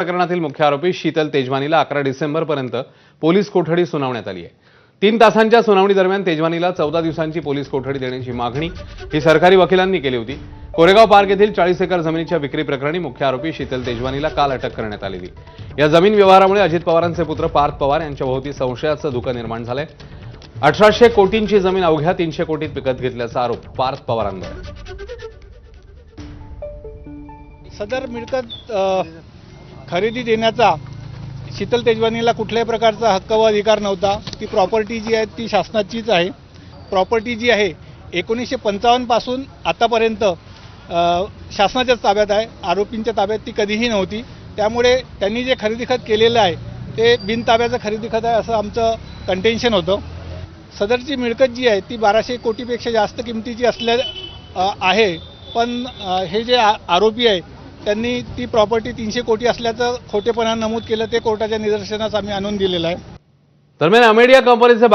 प्रकरणातील मुख्य आरोपी शीतल तेजवानीला 11 डिसेंबरपर्यंत पोलीस कोठडी सुनावण्यात आली आहे। 3 तासांच्या सुनावणी दरम्यान तेजवानीला 14 दिवसांची पोलीस कोठडी देण्याची मागणी ही सरकारी वकिलांनी केली होती। कोरेगाव पार्क येथील 40 एकर जमिनीच्या विक्री प्रकरणी मुख्य आरोपी शीतल तेजवानीला काल अटक करण्यात आलेली। या जमीन व्यवहारामुळे अजित पवारांचे पुत्र पार्थ पवार यांच्या भोवती संशयाचं धुकं निर्माण झालंय। 1800 कोटींची जमीन अवघ्या 300 कोटीत विकत घेतल्याचा आरोप पार्थ पवारांवर आहे। सदर मिळकत खरेदी देण्याचा शीतल तेजवानीला कुठल्याही प्रकारचा हक्क व अधिकार नव्हता। ती प्रॉपर्टी जी आहे ती शासनाचीच आहे। प्रॉपर्टी जी आहे 1955 पासून आतापर्यंत शासनाच्याच ताब्यात आहे। आरोपींच्या ताब्यात ती कधीही नव्हती। त्यामुळे त्यांनी जे खरेदी खत केलेलं आहे ते बिनताब्याचं खरेदी खत आहे असं आमचं कंटेन्शन होतं। सदरची मिळकत जी आहे ती 1200 कोटीपेक्षा जास्त किमतीची आहे। पण हे जे आरोपी आहे त्यांनी ती प्रॉपर्टी 300 कोटी असल्याचं खोटेपणा नमूद केलं। ते कोर्टाच्या निदर्शनास आम्ही आणून दिलेलं आहे। दरम्यान अमेडिया कंपनीचे